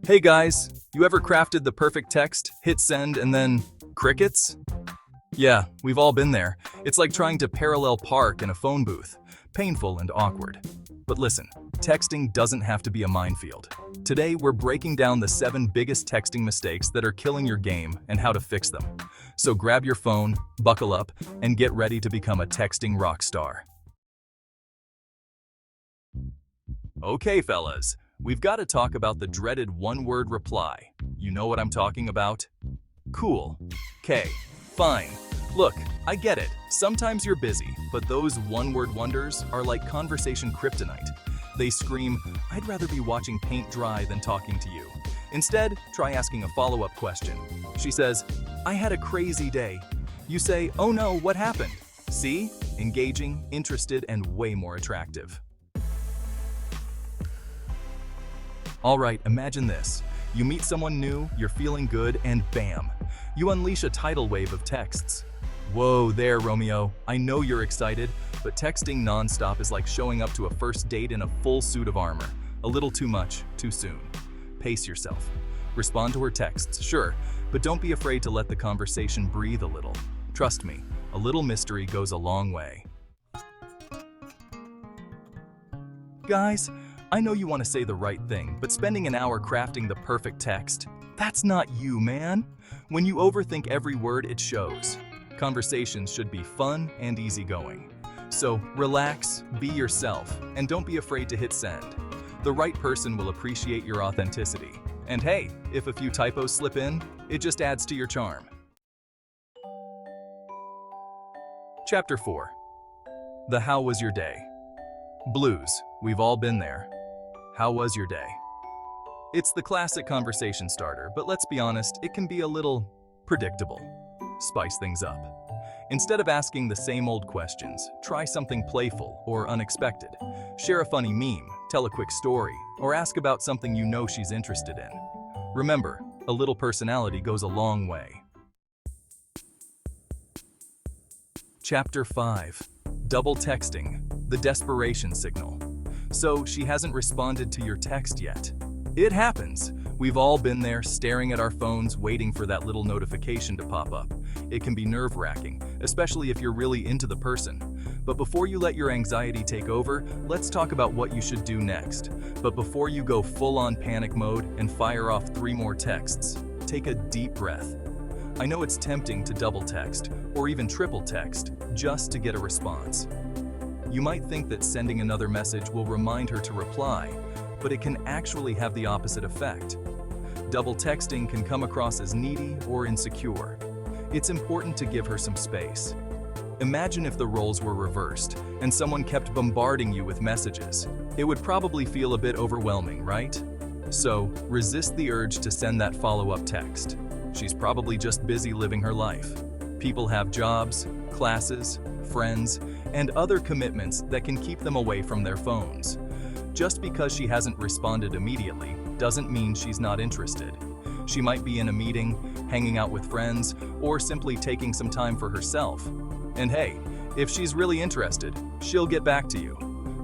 Hey guys, you ever crafted the perfect text, hit send, and then crickets? Yeah, we've all been there. It's like trying to parallel park in a phone booth. Painful and awkward. But listen, texting doesn't have to be a minefield. Today, we're breaking down the 7 biggest texting mistakes that are killing your game and how to fix them. So grab your phone, buckle up, and get ready to become a texting rock star. Okay, fellas, we've got to talk about the dreaded one-word reply. You know what I'm talking about? Cool. Okay, fine. Look, I get it. Sometimes you're busy, but those one-word wonders are like conversation kryptonite. They scream, "I'd rather be watching paint dry than talking to you." Instead, try asking a follow-up question. She says, "I had a crazy day." You say, "Oh no, what happened?" See? Engaging, interested, and way more attractive. All right, imagine this. You meet someone new, you're feeling good, and bam! You unleash a tidal wave of texts. Whoa there, Romeo. I know you're excited, but texting nonstop is like showing up to a first date in a full suit of armor. A little too much, too soon. Pace yourself. Respond to her texts, sure, but don't be afraid to let the conversation breathe a little. Trust me, a little mystery goes a long way. Guys, I know you want to say the right thing, but spending an hour crafting the perfect text? That's not you, man. When you overthink every word, it shows. Conversations should be fun and easygoing. So relax, be yourself, and don't be afraid to hit send. The right person will appreciate your authenticity. And hey, if a few typos slip in, it just adds to your charm. Chapter 4. The How Was Your Day? Blues. We've all been there. How was your day? It's the classic conversation starter, but let's be honest, it can be a little predictable. Spice things up. Instead of asking the same old questions, try something playful or unexpected. Share a funny meme, tell a quick story, or ask about something you know she's interested in. Remember, a little personality goes a long way. Chapter 5. Double texting, the desperation signal. So she hasn't responded to your text yet. It happens. We've all been there, staring at our phones, waiting for that little notification to pop up. It can be nerve-wracking, especially if you're really into the person. But before you let your anxiety take over, let's talk about what you should do next. But before you go full-on panic mode and fire off 3 more texts, take a deep breath. I know it's tempting to double text, or even triple text, just to get a response. You might think that sending another message will remind her to reply, but it can actually have the opposite effect. Double texting can come across as needy or insecure. It's important to give her some space. Imagine if the roles were reversed and someone kept bombarding you with messages. It would probably feel a bit overwhelming, right? So, resist the urge to send that follow-up text. She's probably just busy living her life. People have jobs, classes, friends, and other commitments that can keep them away from their phones. Just because she hasn't responded immediately doesn't mean she's not interested. She might be in a meeting, hanging out with friends, or simply taking some time for herself. And hey, if she's really interested, she'll get back to you.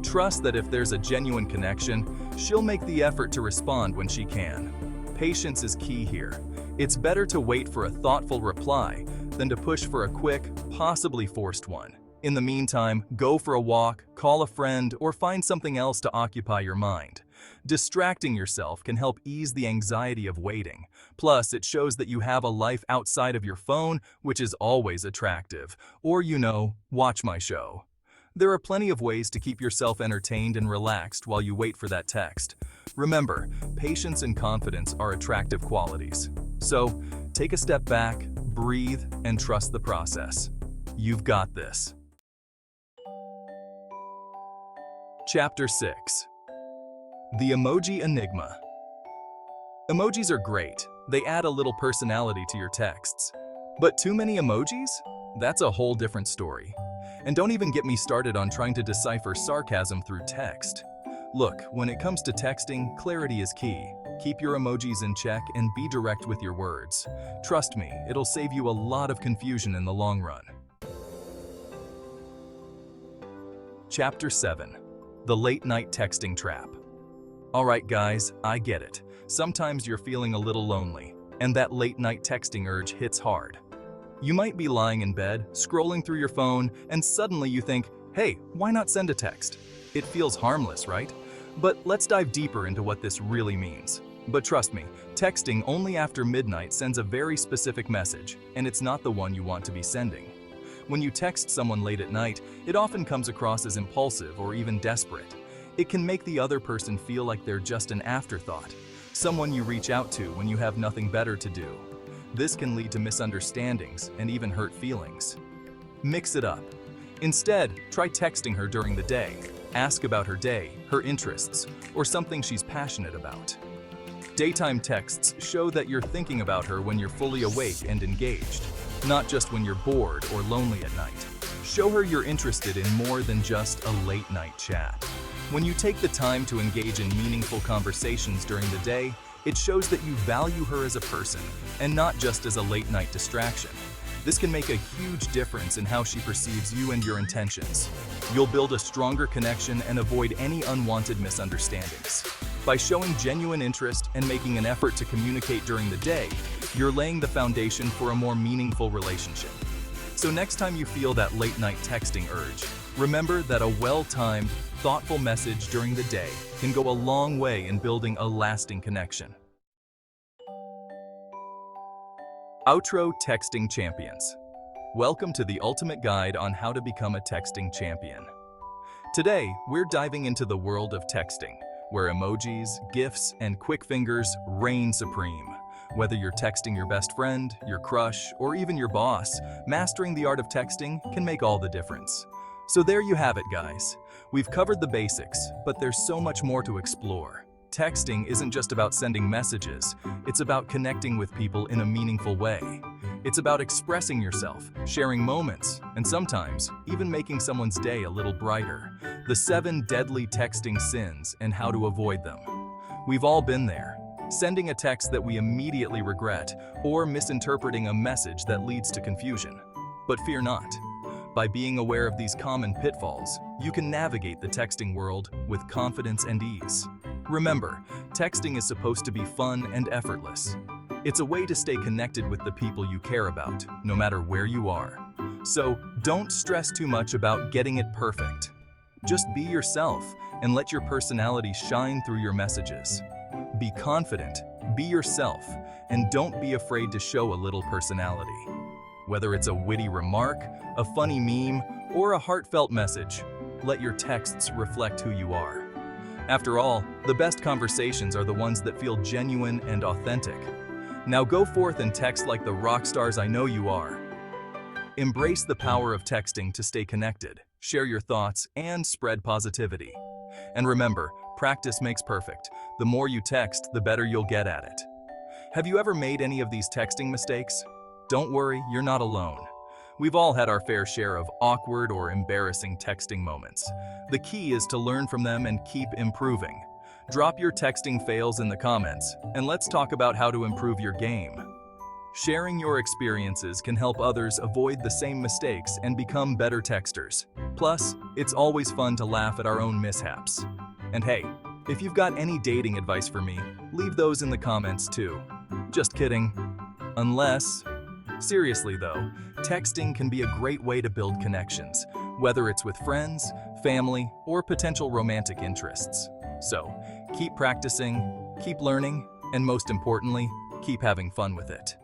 Trust that if there's a genuine connection, she'll make the effort to respond when she can. Patience is key here. It's better to wait for a thoughtful reply than to push for a quick, possibly forced one. In the meantime, go for a walk, call a friend, or find something else to occupy your mind. Distracting yourself can help ease the anxiety of waiting. Plus, it shows that you have a life outside of your phone, which is always attractive. Or, watch my show. There are plenty of ways to keep yourself entertained and relaxed while you wait for that text. Remember, patience and confidence are attractive qualities. So, take a step back, breathe, and trust the process. You've got this. Chapter 6. The Emoji Enigma. Emojis are great. They add a little personality to your texts. But too many emojis? That's a whole different story. And don't even get me started on trying to decipher sarcasm through text. Look, when it comes to texting, clarity is key. Keep your emojis in check and be direct with your words. Trust me, it'll save you a lot of confusion in the long run. Chapter 7. The Late Night Texting Trap. Alright guys, I get it. Sometimes you're feeling a little lonely, and that late night texting urge hits hard. You might be lying in bed, scrolling through your phone, and suddenly you think, hey, why not send a text? It feels harmless, right? But let's dive deeper into what this really means. But trust me, texting only after midnight sends a very specific message, and it's not the one you want to be sending. When you text someone late at night, it often comes across as impulsive or even desperate. It can make the other person feel like they're just an afterthought, someone you reach out to when you have nothing better to do. This can lead to misunderstandings and even hurt feelings. Mix it up. Instead, try texting her during the day. Ask about her day, her interests, or something she's passionate about. Daytime texts show that you're thinking about her when you're fully awake and engaged, not just when you're bored or lonely at night. Show her you're interested in more than just a late-night chat. When you take the time to engage in meaningful conversations during the day, it shows that you value her as a person and not just as a late-night distraction. This can make a huge difference in how she perceives you and your intentions. You'll build a stronger connection and avoid any unwanted misunderstandings. By showing genuine interest and making an effort to communicate during the day, you're laying the foundation for a more meaningful relationship. So next time you feel that late-night texting urge, remember that a well-timed, thoughtful message during the day can go a long way in building a lasting connection. Outro Texting Champions. Welcome to the ultimate guide on how to become a texting champion. Today, we're diving into the world of texting, where emojis, GIFs, and quick fingers reign supreme. Whether you're texting your best friend, your crush, or even your boss, mastering the art of texting can make all the difference. So there you have it, guys. We've covered the basics, but there's so much more to explore. Texting isn't just about sending messages, it's about connecting with people in a meaningful way. It's about expressing yourself, sharing moments, and sometimes even making someone's day a little brighter. The 7 deadly texting sins and how to avoid them. We've all been there. Sending a text that we immediately regret, or misinterpreting a message that leads to confusion. But fear not. By being aware of these common pitfalls, you can navigate the texting world with confidence and ease. Remember, texting is supposed to be fun and effortless. It's a way to stay connected with the people you care about, no matter where you are. So don't stress too much about getting it perfect. Just be yourself and let your personality shine through your messages. Be confident, be yourself, and don't be afraid to show a little personality. Whether it's a witty remark, a funny meme, or a heartfelt message, let your texts reflect who you are. After all, the best conversations are the ones that feel genuine and authentic. Now go forth and text like the rock stars I know you are. Embrace the power of texting to stay connected, share your thoughts, and spread positivity. And remember, practice makes perfect. The more you text, the better you'll get at it. Have you ever made any of these texting mistakes? Don't worry, you're not alone. We've all had our fair share of awkward or embarrassing texting moments. The key is to learn from them and keep improving. Drop your texting fails in the comments, and let's talk about how to improve your game. Sharing your experiences can help others avoid the same mistakes and become better texters. Plus, it's always fun to laugh at our own mishaps. And hey, if you've got any dating advice for me, leave those in the comments too. Just kidding. Seriously though, texting can be a great way to build connections, whether it's with friends, family, or potential romantic interests. So, keep practicing, keep learning, and most importantly, keep having fun with it.